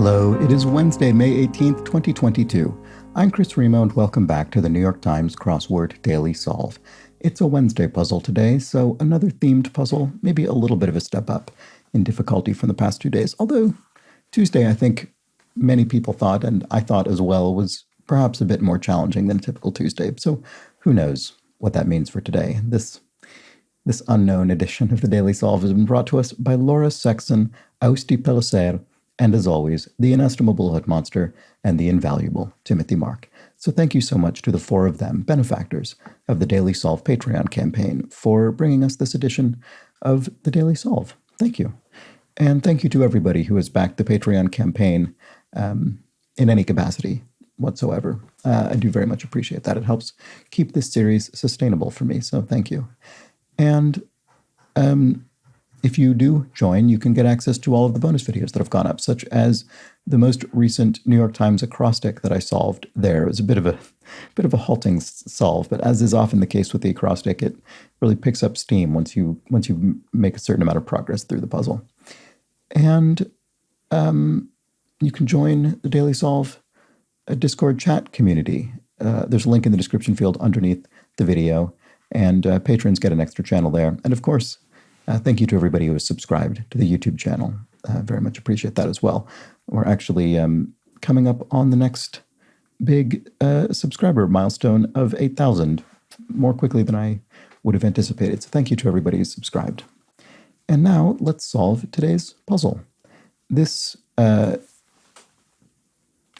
Hello, it is Wednesday, May 18th, 2022. I'm Chris Remo and welcome back to the New York Times Crossword Daily Solve. It's a Wednesday puzzle today, so another themed puzzle, maybe a little bit of a step up in difficulty from the past 2 days. Although Tuesday, I think many people thought, and I thought as well, was perhaps a bit more challenging than a typical Tuesday. So who knows what that means for today. This unknown edition of the Daily Solve has been brought to us by Laura Sexton, Austi Pellicer, and as always, the inestimable Hood Monster and the invaluable Timothy Mark. So thank you so much to the four of them, benefactors of the Daily Solve Patreon campaign, for bringing us this edition of the Daily Solve. Thank you. And thank you to everybody who has backed the Patreon campaign in any capacity whatsoever. I do very much appreciate that. It helps keep this series sustainable for me, so thank you. And if you do join, you can get access to all of the bonus videos that have gone up, such as the most recent New York Times acrostic that I solved there. It was a bit of a halting solve, but as is often the case with the acrostic, it really picks up steam once you make a certain amount of progress through the puzzle. And you can join the Daily Solve Discord chat community. There's a link in the description field underneath the video, and patrons get an extra channel there. And of course, thank you to everybody who has subscribed to the YouTube channel. Very much appreciate that as well. We're actually coming up on the next big subscriber milestone of 8,000 more quickly than I would have anticipated. So thank you to everybody who's subscribed. And now let's solve today's puzzle. This is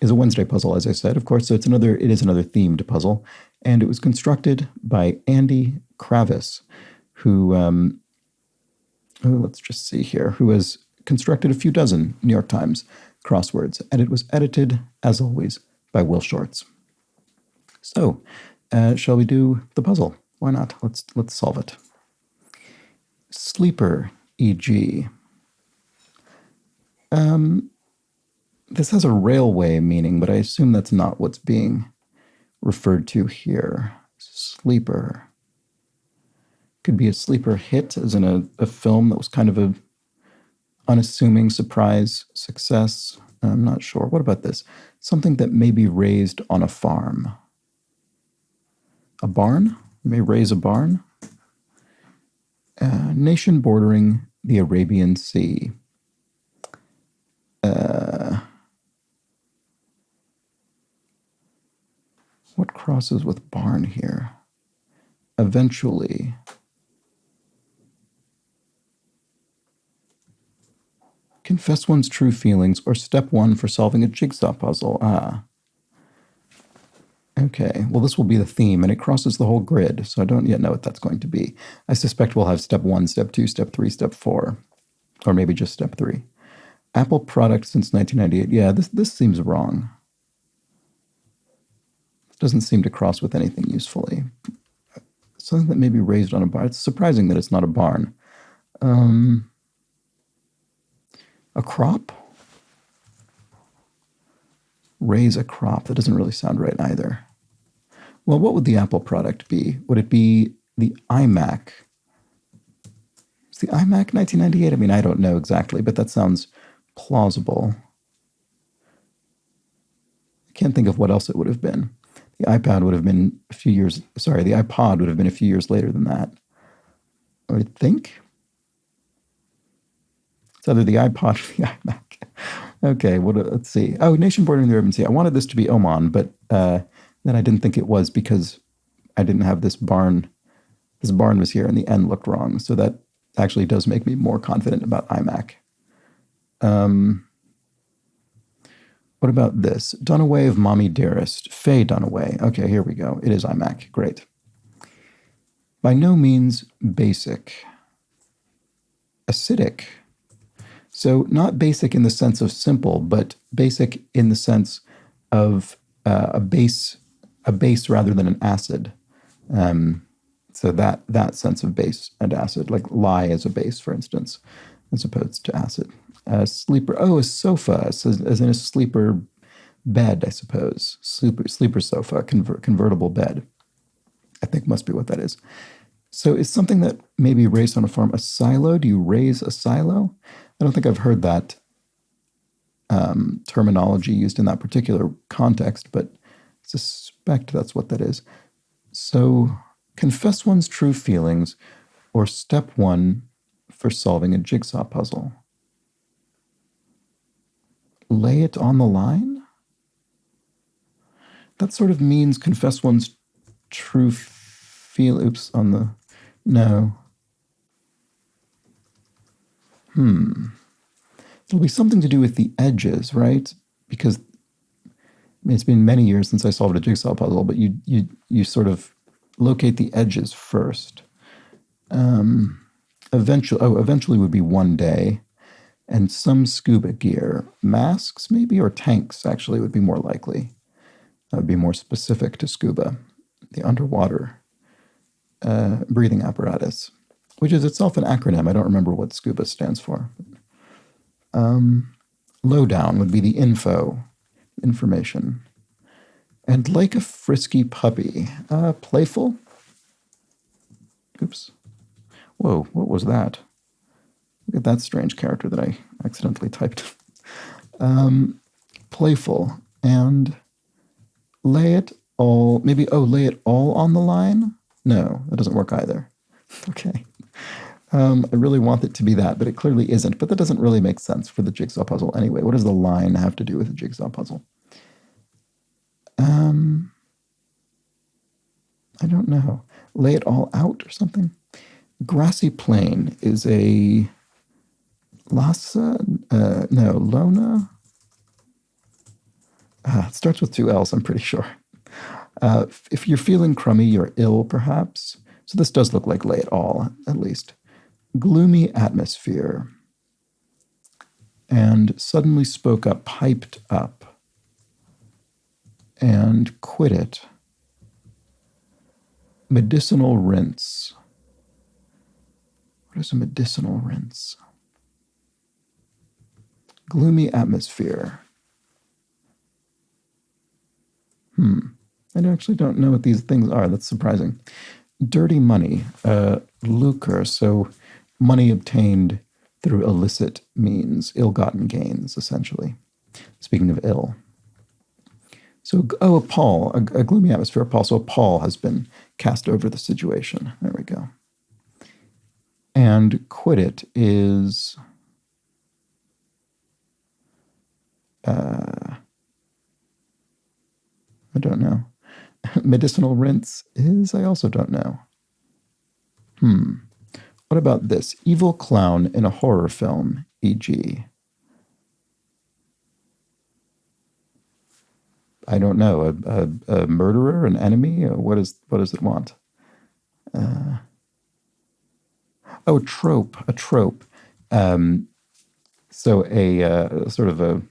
a Wednesday puzzle, as I said, of course, so it is another themed puzzle. And it was constructed by Andy Kravis, who let's just see here, who has constructed a few dozen New York Times crosswords, and it was edited, as always, by Will Shorts. So, shall we do the puzzle? Why not? Let's solve it. Sleeper, e.g. This has a railway meaning, but I assume that's not what's being referred to here. Sleeper. Could be a sleeper hit, as in a film that was kind of a unassuming surprise success. I'm not sure. What about this? Something that may be raised on a farm. A barn? You may raise a barn. Nation bordering the Arabian Sea. What crosses with barn here? Eventually. Confess one's true feelings, or step one for solving a jigsaw puzzle. Okay, well, this will be the theme, and it crosses the whole grid, so I don't yet know what that's going to be. I suspect we'll have step 1, step 2, step 3, step 4, or maybe just step 3. Apple product since 1998. Yeah, this seems wrong. It doesn't seem to cross with anything usefully. Something that may be raised on a barn. It's surprising that it's not a barn. A crop? Raise a crop. That doesn't really sound right either. Well, what would the Apple product be? Would it be the iMac? Is the iMac 1998? I mean, I don't know exactly, but that sounds plausible. I can't think of what else it would have been. The iPod would have been a few years later than that. I would think. It's either the iPod or the iMac. Okay, let's see. Oh, nation bordering the Arabian Sea. I wanted this to be Oman, but then I didn't think it was because I didn't have this barn. This barn was here and the N looked wrong. So that actually does make me more confident about iMac. What about this? Dunaway of Mommy Dearest. Faye Dunaway. Okay, here we go. It is iMac. Great. By no means basic. Acidic. So not basic in the sense of simple, but basic in the sense of a base rather than an acid. So that sense of base and acid, like lye as a base, for instance, as opposed to acid. Sleeper. Oh, a sofa, as in a sleeper bed, I suppose. Sleeper sofa, convertible bed. I think must be what that is. So is something that may be raised on a farm a silo? Do you raise a silo? I don't think I've heard that terminology used in that particular context, but I suspect that's what that is. So, confess one's true feelings, or step one for solving a jigsaw puzzle. Lay it on the line? That sort of means confess one's true feel. Oops, on the. No. It'll be something to do with the edges, right? Because it's been many years since I solved a jigsaw puzzle, but you sort of locate the edges first. Eventually would be one day, and some scuba gear, masks maybe, or tanks actually would be more likely. That would be more specific to scuba, the underwater breathing apparatus, which is itself an acronym. I don't remember what scuba stands for. Lowdown would be the information. And like a frisky puppy, playful. Oops. Whoa, what was that? Look at that strange character that I accidentally typed. Playful. And lay it all, maybe, lay it all on the line? No, that doesn't work either. Okay. I really want it to be that, but it clearly isn't. But that doesn't really make sense for the jigsaw puzzle anyway. What does the line have to do with a jigsaw puzzle? I don't know. Lay it all out or something? Grassy plain is a Lona? It starts with two L's, I'm pretty sure. If you're feeling crummy, you're ill, perhaps. So this does look like lay it all, at least. Gloomy atmosphere. And suddenly spoke up, piped up. And quit it. Medicinal rinse. What is a medicinal rinse? Gloomy atmosphere. I actually don't know what these things are. That's surprising. Dirty money. Lucre. So money obtained through illicit means. Ill-gotten gains, essentially. Speaking of ill. So, a pall. A gloomy atmosphere, a pall. So a pall has been cast over the situation. There we go. And quit it is... I don't know. Medicinal rinse is, I also don't know. What about this? Evil clown in a horror film, e.g. I don't know. A murderer, an enemy? What does it want? A trope. So a sort of a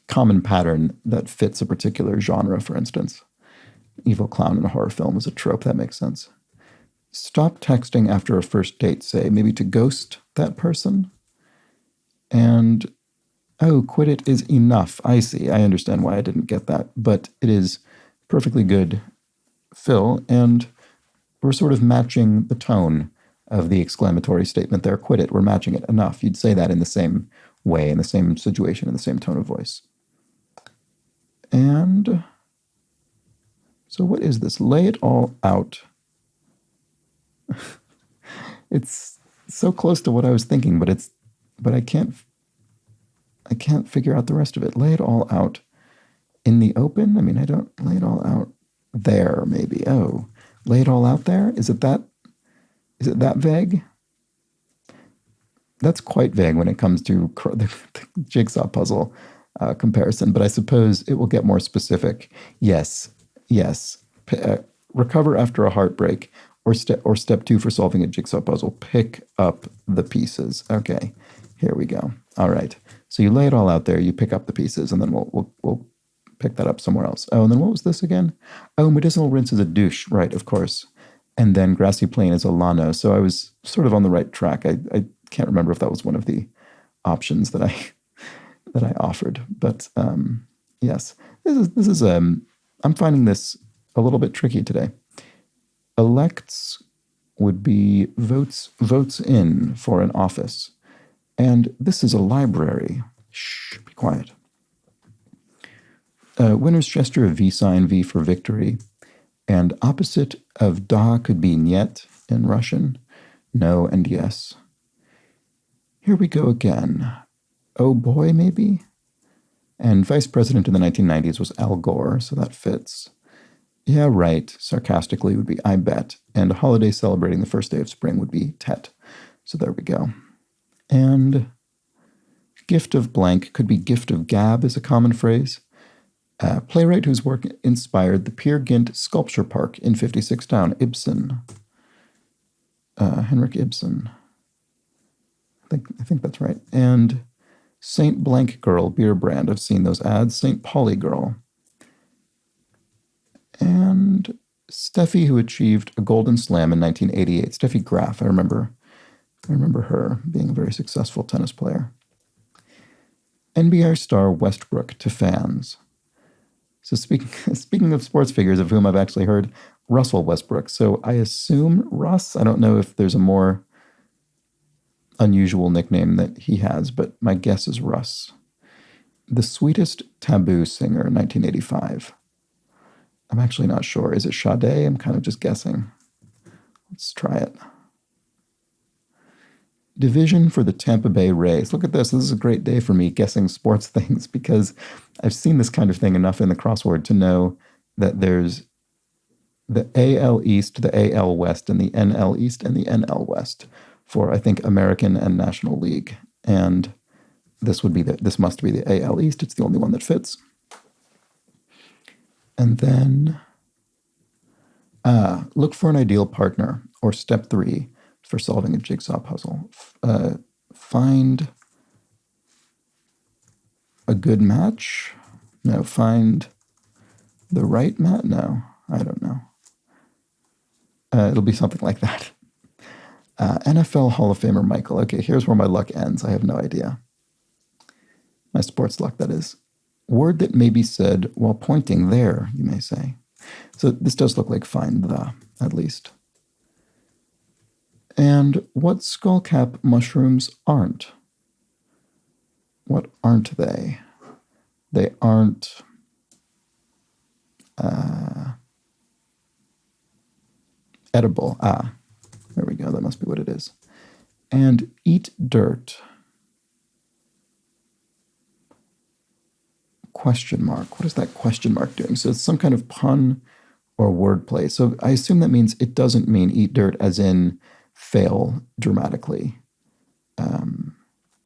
common pattern that fits a particular genre, for instance. Evil clown in a horror film is a trope. That makes sense. Stop texting after a first date, say, maybe to ghost that person. And, quit it is enough. I see. I understand why I didn't get that. But it is perfectly good fill, and we're sort of matching the tone of the exclamatory statement there. Quit it. We're matching it enough. You'd say that in the same way, in the same situation, in the same tone of voice. And so what is this? Lay it all out. It's so close to what I was thinking, but I can't figure out the rest of it. Lay it all out in the open? I mean, I don't lay it all out there, maybe. Oh, lay it all out there? Is it that vague? That's quite vague when it comes to the jigsaw puzzle comparison, but I suppose it will get more specific. Yes. Recover after a heartbreak, or step two for solving a jigsaw puzzle. Pick up the pieces. Okay, here we go. All right. So you lay it all out there, you pick up the pieces, and then we'll pick that up somewhere else. Oh, and then what was this again? Oh, medicinal rinse is a douche, right, of course. And then grassy plain is a lano. So I was sort of on the right track. I can't remember if that was one of the options that I offered, but yes, this is I'm finding this a little bit tricky today. Elects would be votes in for an office, and this is a library. Shh, be quiet. Winner's gesture of V sign, V for victory. And opposite of da could be niet in Russian. No and yes. Here we go again. Oh boy, maybe? And vice president in the 1990s was Al Gore, so that fits. Yeah, right, sarcastically would be I bet. And a holiday celebrating the first day of spring would be Tet. So there we go. And gift of blank could be gift of gab is a common phrase. Playwright whose work inspired the Peer Gynt Sculpture Park in 56 Town, Ibsen. Henrik Ibsen. I think that's right. And Saint Blank Girl beer brand. I've seen those ads. Saint Polly Girl. And Steffi, who achieved a Golden Slam in 1988. Steffi Graf, I remember her being a very successful tennis player. NBA star Westbrook to fans. So speaking of sports figures of whom I've actually heard, Russell Westbrook. So I assume Russ. I don't know if there's a more unusual nickname that he has, but my guess is Russ. The Sweetest Taboo singer, 1985. I'm actually not sure. Is it Sade? I'm kind of just guessing. Let's try it. Division for the Tampa Bay Rays. Look at this. This is a great day for me guessing sports things because I've seen this kind of thing enough in the crossword to know that there's the AL East, the AL West, and the NL East and the NL West for, I think, American and National League. And this must be the AL East. It's the only one that fits. And then look for an ideal partner, or step 3 for solving a jigsaw puzzle. Find a good match? No, find the right match? No, I don't know. It'll be something like that. NFL Hall of Famer Michael. Okay, here's where my luck ends. I have no idea. My sports luck, that is. Word that may be said while pointing there, you may say. So this does look like find the, at least. And what skullcap mushrooms aren't? What aren't they? They aren't edible. There we go. That must be what it is. And eat dirt. Question mark. What is that question mark doing? So it's some kind of pun or wordplay. So I assume that means it doesn't mean eat dirt as in fail dramatically.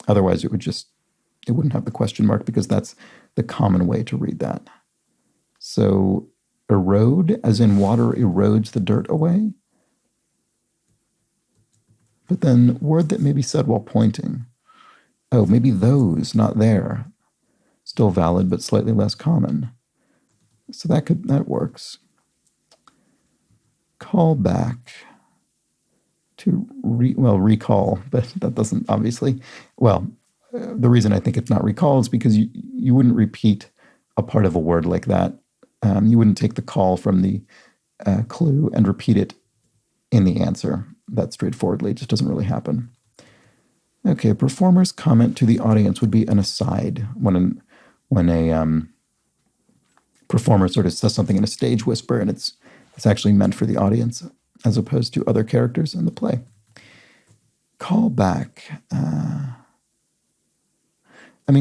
Otherwise, it wouldn't have the question mark because that's the common way to read that. So erode as in water erodes the dirt away. But then word that may be said while pointing. Oh, maybe those, not there. Still valid, but slightly less common. So that works. Call back to recall, but that doesn't obviously. Well, the reason I think it's not recall is because you wouldn't repeat a part of a word like that. You wouldn't take the call from the clue and repeat it in the answer that straightforwardly. It just doesn't really happen. Okay, a performer's comment to the audience would be an aside when a performer sort of says something in a stage whisper and it's actually meant for the audience as opposed to other characters in the play. Call back.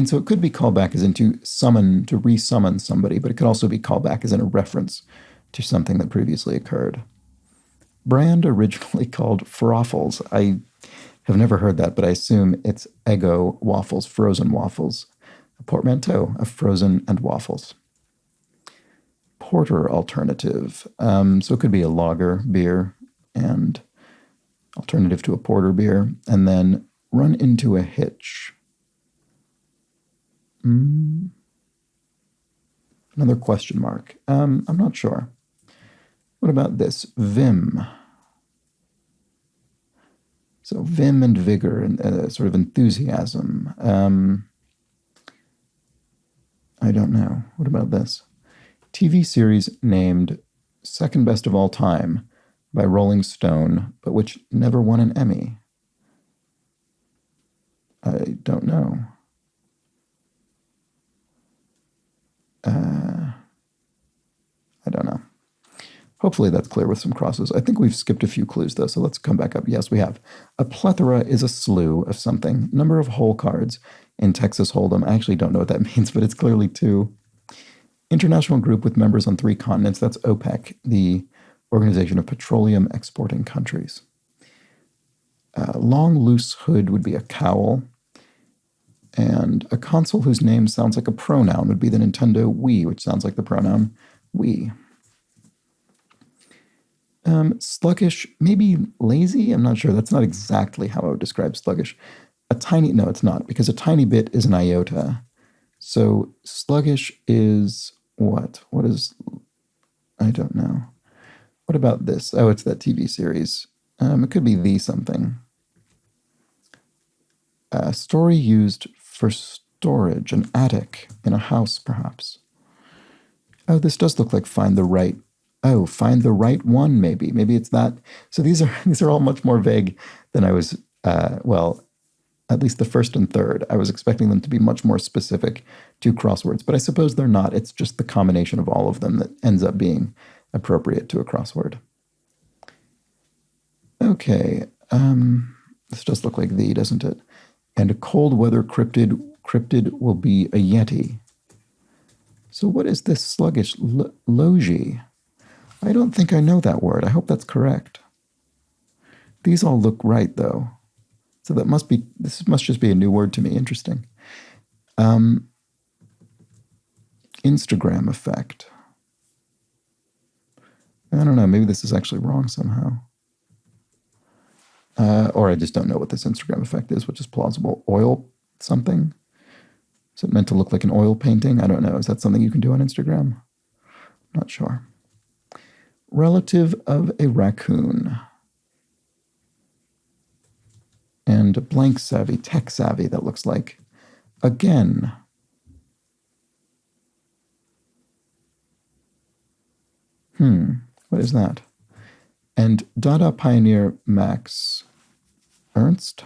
So it could be call back as in to re-summon somebody, but it could also be call back as in a reference to something that previously occurred. Brand originally called Froffles. I have never heard that, but I assume it's Eggo waffles, frozen waffles. A portmanteau of frozen and waffles. Porter alternative. So it could be a lager beer and alternative to a porter beer. And then run into a hitch. Another question mark. I'm not sure. What about this? Vim. So vim and vigor and sort of enthusiasm. I don't know. What about this? TV series named Second Best of All Time by Rolling Stone, but which never won an Emmy. I don't know. don't know. Hopefully that's clear with some crosses. I think we've skipped a few clues, though, so let's come back up. Yes, we have. A plethora is a slew of something. Number of hole cards in Texas Hold'em. I actually don't know what that means, but it's clearly 2. International group with members on 3 continents. That's OPEC, the Organization of Petroleum Exporting Countries. Long, loose hood would be a cowl. And a console whose name sounds like a pronoun would be the Nintendo Wii, which sounds like the pronoun we. Sluggish, maybe lazy? I'm not sure. That's not exactly how I would describe sluggish. No, it's not, because a tiny bit is an iota. So sluggish is what? What is, I don't know. What about this? Oh, it's that TV series. It could be the something. Story used for storage, an attic in a house, perhaps. Oh, this does look like find the right. Oh, find the right one, maybe. Maybe it's that. So these are all much more vague than I was, well, at least the first and third. I was expecting them to be much more specific to crosswords, but I suppose they're not. It's just the combination of all of them that ends up being appropriate to a crossword. Okay, this does look like the, doesn't it? And a cold weather cryptid will be a yeti. So what is this sluggish logi? I don't think I know that word. I hope that's correct. These all look right, though. So this must just be a new word to me. Interesting. Instagram effect. I don't know. Maybe this is actually wrong somehow. Or I just don't know what this Instagram effect is, which is plausible. Oil something? Is it meant to look like an oil painting? I don't know. Is that something you can do on Instagram? Not sure. Relative of a raccoon. And blank savvy, tech savvy, that looks like. Again. What is that? And Dada pioneer Max Ernst?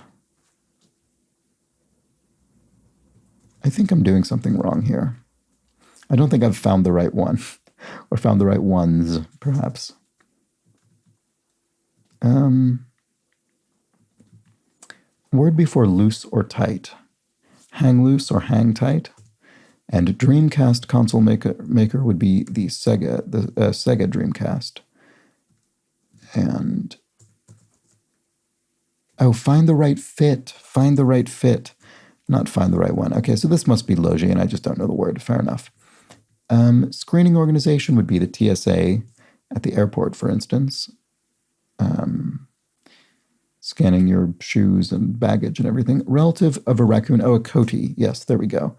I think I'm doing something wrong here. I don't think I've found the right one. Or found the right ones, perhaps. Word before loose or tight. Hang loose or hang tight. And Dreamcast console maker would be the Sega Dreamcast. And oh, find the right fit. Find the right fit. Not find the right one. Okay, so this must be logi, and I just don't know the word. Fair enough. Screening organization would be the TSA at the airport, for instance. Scanning your shoes and baggage and everything. Relative of a raccoon. Oh, a coati. Yes, there we go.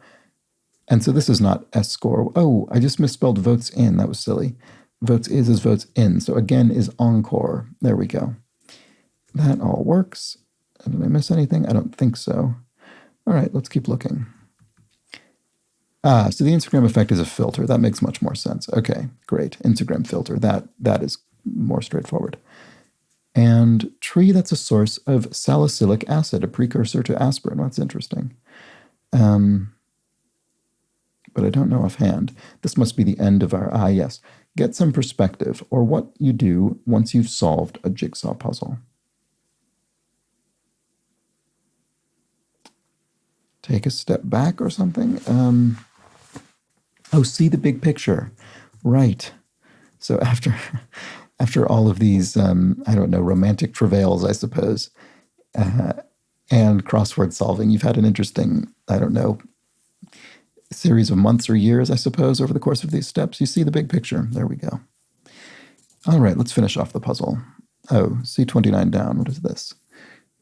And so this is not S-score. Oh, I just misspelled votes in. That was silly. Votes is votes in. So again is encore. There we go. That all works. Did I miss anything? I don't think so. All right, let's keep looking. So the Instagram effect is a filter. That makes much more sense. Okay, great. Instagram filter. That is more straightforward. And tree, that's a source of salicylic acid, a precursor to aspirin. That's interesting. But I don't know offhand. This must be the end of our, yes. Get some perspective, or what you do once you've solved a jigsaw puzzle. Take a step back or something. Oh, see the big picture. Right. So after all of these, I don't know, romantic travails, I suppose, and crossword solving, you've had an interesting, I don't know, series of months or years, I suppose, over the course of these steps. You see the big picture. There we go. All right, let's finish off the puzzle. Oh, C29 down. What is this?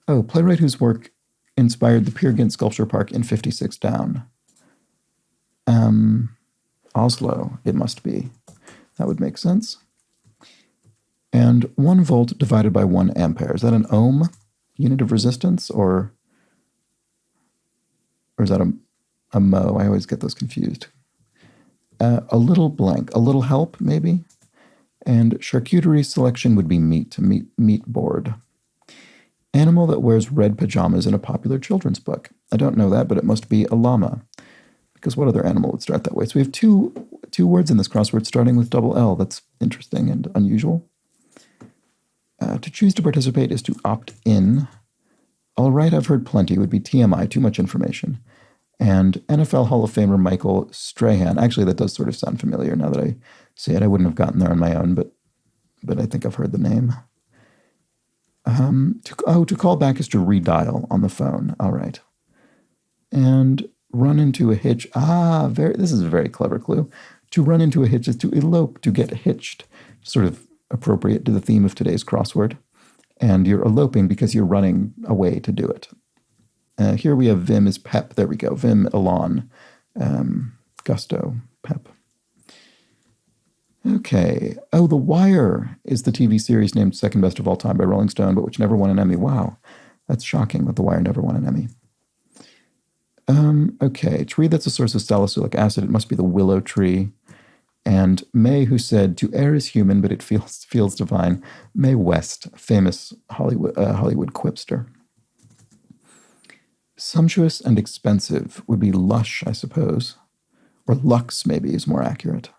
Oh, playwright whose work inspired the Peer Gynt Sculpture Park in 56 down. Oslo, it must be. That would make sense. And 1 volt divided by 1 ampere. Is that an ohm? Unit of resistance? Or is that a mo? I always get those confused. A little blank. A little help, maybe? And charcuterie selection would be meat board. Animal that wears red pajamas in a popular children's book. I don't know that, but it must be a llama, because what other animal would start that way? So we have two words in this crossword starting with double L. That's interesting and unusual. To choose to participate is to opt in. All right, I've heard plenty would be TMI, too much information. And NFL Hall of Famer Michael Strahan. Actually, that does sort of sound familiar now that I see it. I wouldn't have gotten there on my own, but I think I've heard the name. To call back is to redial on the phone. All right. And run into a hitch. This is a very clever clue. To run into a hitch is to elope, to get hitched. Sort of appropriate to the theme of today's crossword. And you're eloping because you're running away to do it. Here we have vim is pep. There we go. Vim, elan, gusto, pep. Okay. Oh, The Wire is the TV series named second best of all time by Rolling Stone, but which never won an Emmy. Wow. That's shocking that The Wire never won an Emmy. Okay. Tree that's a source of salicylic acid. It must be the willow tree. And Mae, who said, to err is human, but it feels divine. Mae West, famous Hollywood quipster. Sumptuous and expensive would be lush, I suppose. Or luxe, maybe, is more accurate.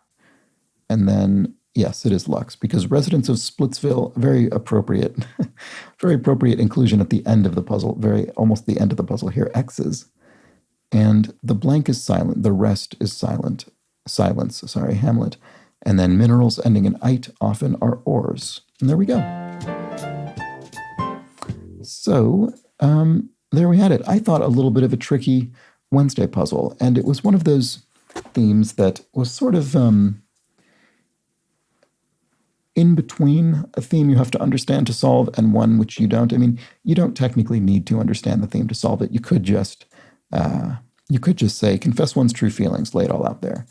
And then, yes, it is luxe, because residents of Splitsville, very appropriate inclusion at the end of the puzzle, almost the end of the puzzle here, X's. And the blank is silent, the rest is silent. Silence, Hamlet. And then minerals ending in ite often are ores. And there we go. So, there we had it. I thought a little bit of a tricky Wednesday puzzle, and it was one of those themes that was sort of in between a theme you have to understand to solve and one which you don't. I mean, you don't technically need to understand the theme to solve it. You could just say, confess one's true feelings, lay it all out there.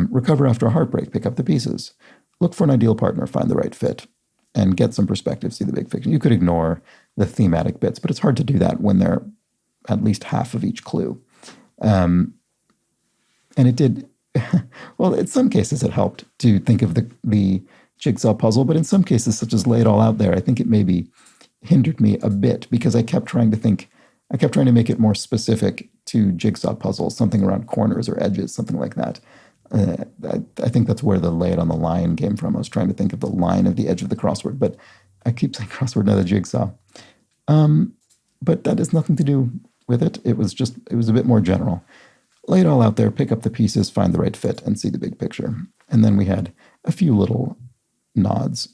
Recover after a heartbreak, pick up the pieces. Look for an ideal partner, find the right fit, and get some perspective, see the big picture. You could ignore the thematic bits, but it's hard to do that when they're at least half of each clue. And it did, well, in some cases it helped to think of the jigsaw puzzle, but in some cases, such as lay it all out there, I think it maybe hindered me a bit because I kept trying to make it more specific to jigsaw puzzles, something around corners or edges, something like that. I think that's where the lay it on the line came from. I was trying to think of the line of the edge of the crossword, but I keep saying crossword, not a jigsaw. But that has nothing to do with it. It was a bit more general. Lay it all out there, pick up the pieces, find the right fit, and see the big picture. And then we had a few little nods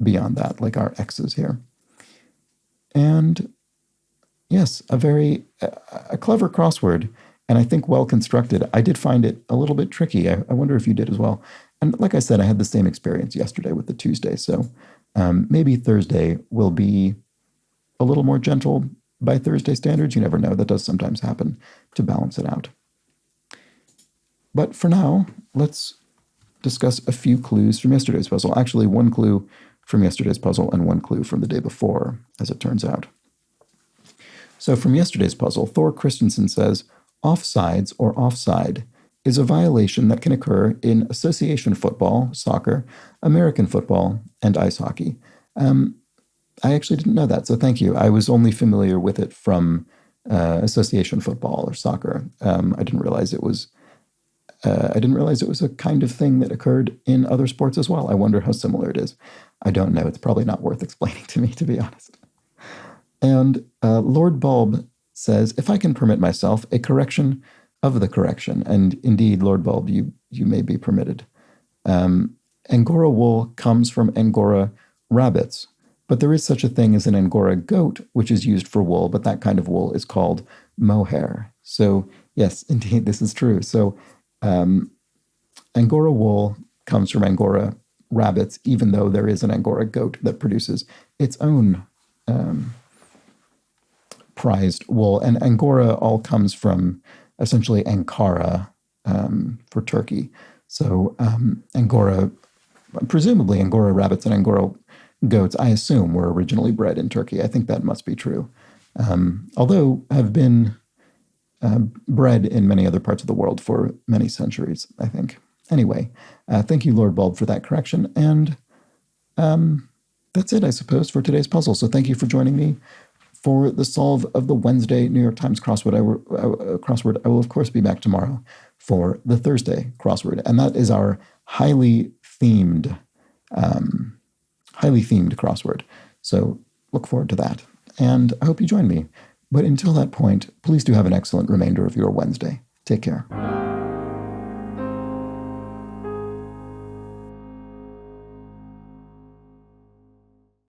beyond that, like our X's here. And yes, a clever crossword, and I think well constructed. I did find it a little bit tricky. I wonder if you did as well. And like I said, I had the same experience yesterday with the Tuesday, so maybe Thursday will be a little more gentle by Thursday standards. You never know. That does sometimes happen to balance it out. But for now, let's discuss a few clues from yesterday's puzzle. Actually, one clue from yesterday's puzzle and one clue from the day before, as it turns out. So from yesterday's puzzle, Thor Christensen says, offsides or offside is a violation that can occur in association football, soccer, American football, and ice hockey. I actually didn't know that, so thank you. I was only familiar with it from association football or soccer. I didn't realize it was a kind of thing that occurred in other sports as well. I wonder how similar it is. I don't know. It's probably not worth explaining to me, to be honest. And Lord Bulb says, if I can permit myself, a correction of the correction. And indeed, Lord Bulb, you may be permitted. Angora wool comes from Angora rabbits, but there is such a thing as an Angora goat, which is used for wool, but that kind of wool is called mohair. So yes, indeed, this is true. So Angora wool comes from Angora rabbits, even though there is an Angora goat that produces its own prized wool. And Angora all comes from essentially Ankara for Turkey. So Angora, presumably Angora rabbits and Angora goats, I assume, were originally bred in Turkey. I think that must be true. Although have been bred in many other parts of the world for many centuries, I think. Anyway, thank you, Lord Bulb, for that correction. And that's it, I suppose, for today's puzzle. So thank you for joining me for the solve of the Wednesday New York Times crossword. I will, of course, be back tomorrow for the Thursday crossword. And that is our highly themed crossword. So look forward to that. And I hope you join me. But until that point, please do have an excellent remainder of your Wednesday. Take care.